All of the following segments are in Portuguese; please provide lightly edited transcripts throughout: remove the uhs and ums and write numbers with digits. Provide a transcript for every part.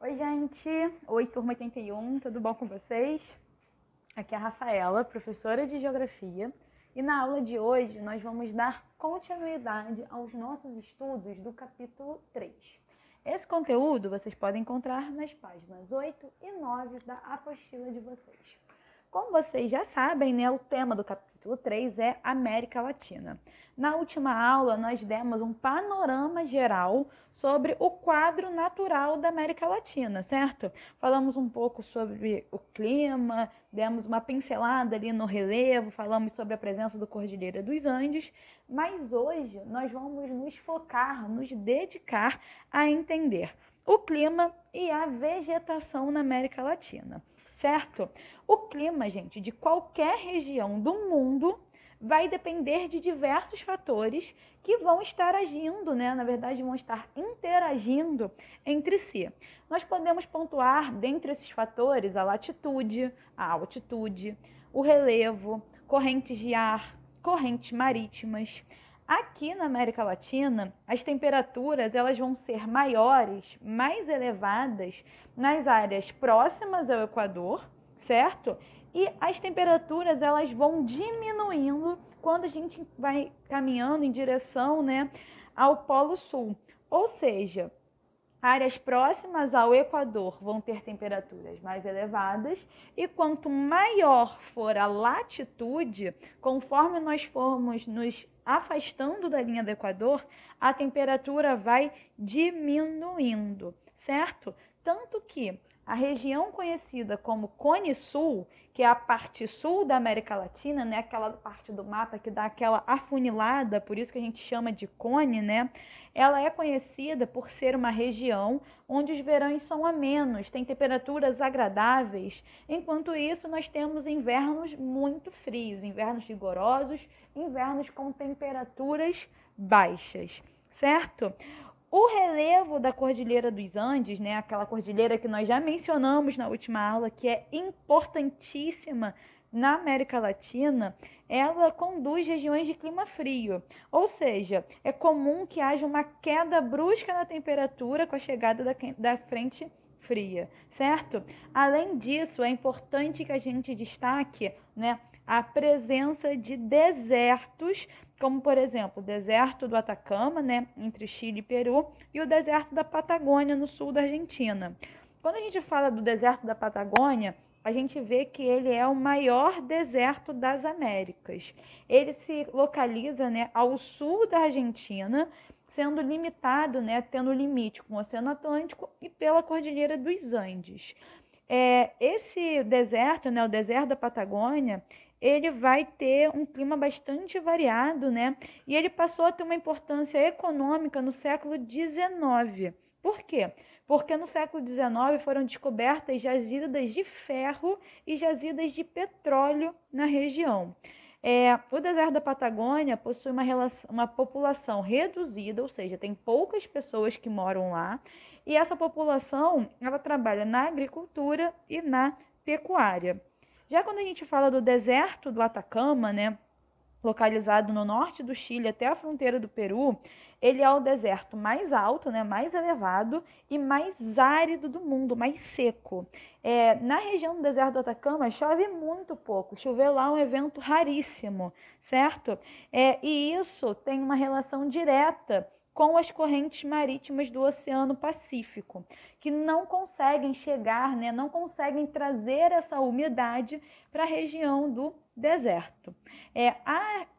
Oi, gente! Oi, turma 81, tudo bom com vocês? Aqui é a Rafaela, professora de Geografia, e na aula de hoje nós vamos dar continuidade aos nossos estudos do capítulo 3. Esse conteúdo vocês podem encontrar nas páginas 8 e 9 da apostila de vocês. Como vocês já sabem, né, o tema do capítulo 3 é América Latina. Na última aula, nós demos um panorama geral sobre o quadro natural da América Latina, certo? Falamos um pouco sobre o clima, demos uma pincelada ali no relevo, falamos sobre a presença do Cordilheira dos Andes, mas hoje nós vamos nos focar, nos dedicar a entender o clima e a vegetação na América Latina. Certo? O clima, gente, de qualquer região do mundo vai depender de diversos fatores que vão estar agindo, né? Na verdade, vão estar interagindo entre si. Nós podemos pontuar, dentre esses fatores, a latitude, a altitude, o relevo, correntes de ar, correntes marítimas. Aqui na América Latina, as temperaturas elas vão ser maiores, mais elevadas nas áreas próximas ao Equador, certo? E as temperaturas elas vão diminuindo quando a gente vai caminhando em direção, né, ao Polo Sul. Ou seja, áreas próximas ao Equador vão ter temperaturas mais elevadas e quanto maior for a latitude, conforme nós formos nos afastando da linha do Equador, a temperatura vai diminuindo, certo? Tanto que a região conhecida como Cone Sul, que é a parte sul da América Latina, né, aquela parte do mapa que dá aquela afunilada, por isso que a gente chama de cone, né? Ela é conhecida por ser uma região onde os verões são amenos, tem temperaturas agradáveis. Enquanto isso, nós temos invernos muito frios, invernos rigorosos, invernos com temperaturas baixas, certo? O relevo da Cordilheira dos Andes, né, aquela cordilheira que nós já mencionamos na última aula, que é importantíssima na América Latina, ela conduz regiões de clima frio. Ou seja, é comum que haja uma queda brusca na temperatura com a chegada da frente fria, certo? Além disso, é importante que a gente destaque, né, a presença de desertos, como por exemplo o deserto do Atacama, né, entre Chile e Peru, e o deserto da Patagônia, no sul da Argentina. Quando a gente fala do deserto da Patagônia, a gente vê que ele é o maior deserto das Américas. Ele se localiza, né, ao sul da Argentina, sendo limitado, né, tendo limite com o Oceano Atlântico e pela Cordilheira dos Andes. Esse deserto, né, o deserto da Patagônia, ele vai ter um clima bastante variado, né? E ele passou a ter uma importância econômica no século XIX. Por quê? Porque no século XIX foram descobertas jazidas de ferro e jazidas de petróleo na região. O deserto da Patagônia possui uma população reduzida, ou seja, tem poucas pessoas que moram lá, e essa população ela trabalha na agricultura e na pecuária. Já quando a gente fala do deserto do Atacama, né, localizado no norte do Chile até a fronteira do Peru, ele é o deserto mais alto, né, mais elevado e mais árido do mundo, mais seco. Na região do deserto do Atacama chove muito pouco, chover lá é um evento raríssimo, certo? E isso tem uma relação direta com as correntes marítimas do Oceano Pacífico, que não conseguem chegar, né, não conseguem trazer essa umidade para a região do deserto.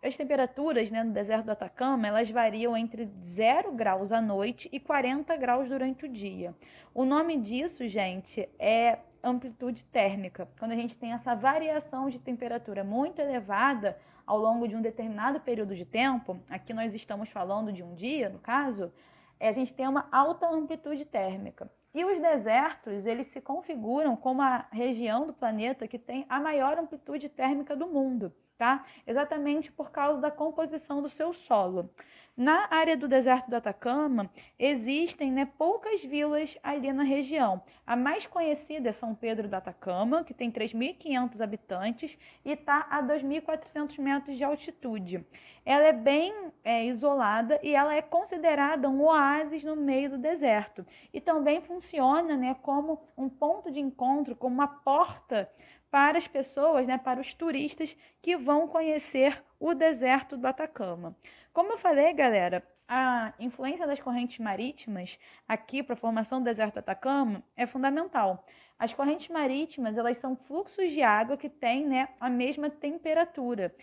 As temperaturas, né, no deserto do Atacama, elas variam entre 0 graus à noite e 40 graus durante o dia. O nome disso, gente, é amplitude térmica. Quando a gente tem essa variação de temperatura muito elevada ao longo de um determinado período de tempo, aqui nós estamos falando de um dia, no caso, a gente tem uma alta amplitude térmica. E os desertos, eles se configuram como a região do planeta que tem a maior amplitude térmica do mundo, tá? Exatamente por causa da composição do seu solo. Na área do deserto do Atacama, existem, né, poucas vilas ali na região. A mais conhecida é São Pedro do Atacama, que tem 3.500 habitantes e está a 2.400 metros de altitude. Ela é bem isolada e ela é considerada um oásis no meio do deserto. E também funciona, né, como um ponto de encontro, como uma porta para as pessoas, né, para os turistas que vão conhecer o deserto do Atacama. Como eu falei, galera, a influência das correntes marítimas aqui para a formação do deserto do Atacama é fundamental. As correntes marítimas, elas são fluxos de água que têm, né, a mesma temperatura.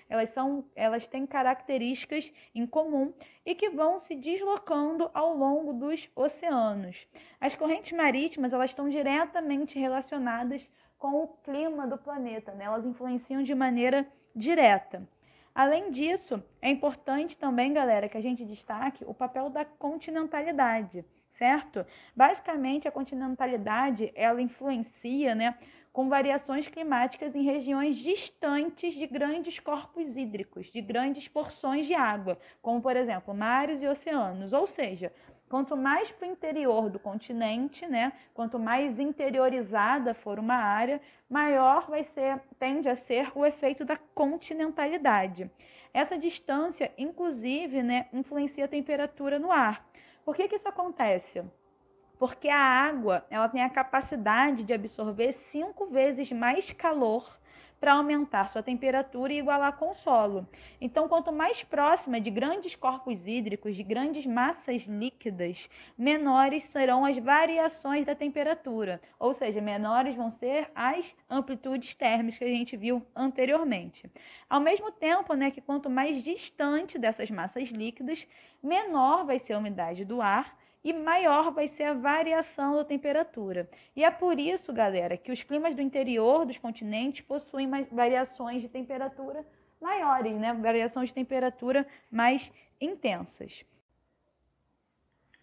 Elas têm características em comum e que vão se deslocando ao longo dos oceanos. As correntes marítimas, elas estão diretamente relacionadas com o clima do planeta, né? Elas influenciam de maneira direta. Além disso, é importante também, galera, que a gente destaque o papel da continentalidade, certo? Basicamente, a continentalidade, ela influencia, né, com variações climáticas em regiões distantes de grandes corpos hídricos, de grandes porções de água, como, por exemplo, mares e oceanos. Ou seja, quanto mais para o interior do continente, né, quanto mais interiorizada for uma área, maior tende a ser o efeito da continentalidade. Essa distância, inclusive, né, influencia a temperatura no ar. Por que isso acontece? Porque a água, ela tem a capacidade de absorver 5 vezes mais calor para aumentar sua temperatura e igualar com o solo. Então, quanto mais próxima de grandes corpos hídricos, de grandes massas líquidas, menores serão as variações da temperatura, ou seja, menores vão ser as amplitudes térmicas que a gente viu anteriormente. Ao mesmo tempo, né, que quanto mais distante dessas massas líquidas, menor vai ser a umidade do ar e maior vai ser a variação da temperatura. E é por isso, galera, que os climas do interior dos continentes possuem variações de temperatura maiores, né? Variações de temperatura mais intensas.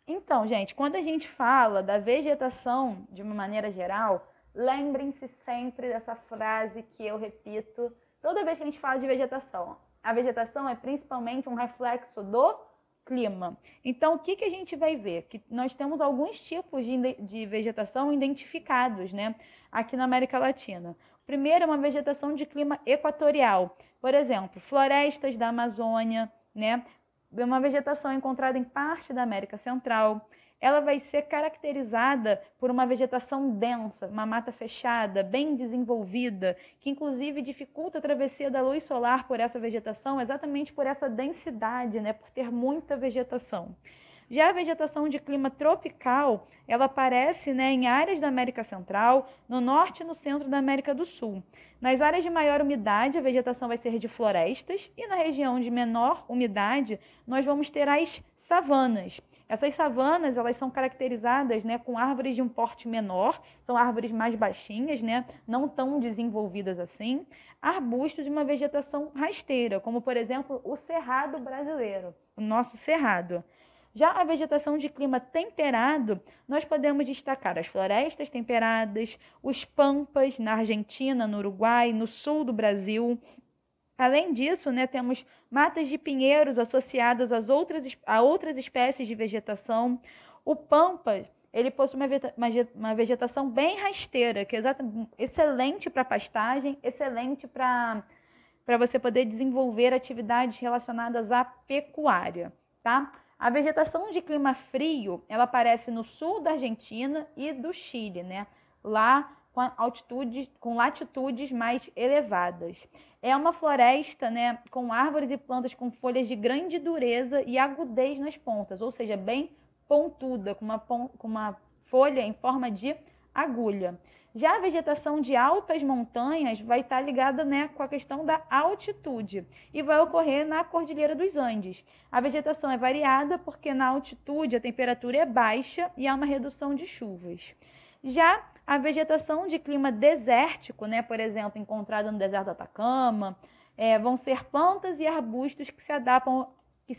Então, gente, quando a gente fala da vegetação de uma maneira geral, lembrem-se sempre dessa frase que eu repito toda vez que a gente fala de vegetação. A vegetação é principalmente um reflexo do clima. Então, o que a gente vai ver? Que nós temos alguns tipos de vegetação identificados, né, aqui na América Latina. O primeiro é uma vegetação de clima equatorial. Por exemplo, florestas da Amazônia, né, uma vegetação encontrada em parte da América Central. Ela vai ser caracterizada por uma vegetação densa, uma mata fechada, bem desenvolvida, que inclusive dificulta a travessia da luz solar por essa vegetação, exatamente por essa densidade, né, por ter muita vegetação. Já a vegetação de clima tropical, ela aparece, né, em áreas da América Central, no norte e no centro da América do Sul. Nas áreas de maior umidade, a vegetação vai ser de florestas e na região de menor umidade, nós vamos ter as savanas. Essas savanas, elas são caracterizadas, né, com árvores de um porte menor, são árvores mais baixinhas, né, não tão desenvolvidas assim, arbustos de uma vegetação rasteira, como, por exemplo, o cerrado brasileiro, o nosso cerrado. Já a vegetação de clima temperado, nós podemos destacar as florestas temperadas, os pampas na Argentina, no Uruguai, no sul do Brasil. Além disso, né, temos matas de pinheiros associadas a outras espécies de vegetação. O pampa, ele possui uma vegetação bem rasteira, que é excelente para pastagem, excelente para você poder desenvolver atividades relacionadas à pecuária, tá? A vegetação de clima frio, ela aparece no sul da Argentina e do Chile, né? Lá com latitudes mais elevadas. É uma floresta, né, com árvores e plantas com folhas de grande dureza e agudez nas pontas, ou seja, bem pontuda, com uma folha em forma de agulha. Já a vegetação de altas montanhas vai estar ligada, né, com a questão da altitude e vai ocorrer na Cordilheira dos Andes. A vegetação é variada porque na altitude a temperatura é baixa e há uma redução de chuvas. Já a vegetação de clima desértico, né, por exemplo, encontrada no deserto do Atacama, vão ser plantas e arbustos que se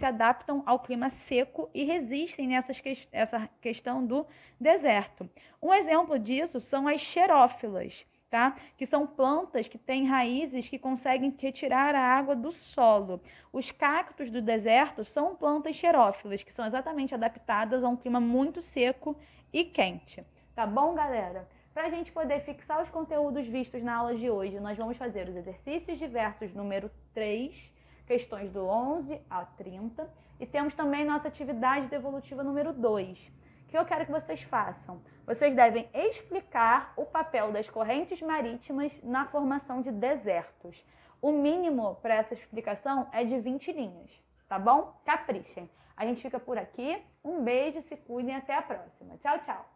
adaptam ao clima seco e resistem essa questão do deserto. Um exemplo disso são as xerófilas, tá? Que são plantas que têm raízes que conseguem retirar a água do solo. Os cactos do deserto são plantas xerófilas, que são exatamente adaptadas a um clima muito seco e quente. Tá bom, galera? Para a gente poder fixar os conteúdos vistos na aula de hoje, nós vamos fazer os exercícios diversos número 3, questões do 11 a 30, e temos também nossa atividade devolutiva número 2. O que eu quero que vocês façam? Vocês devem explicar o papel das correntes marítimas na formação de desertos. O mínimo para essa explicação é de 20 linhas, tá bom? Caprichem. A gente fica por aqui. Um beijo, se cuidem, até a próxima. Tchau, tchau!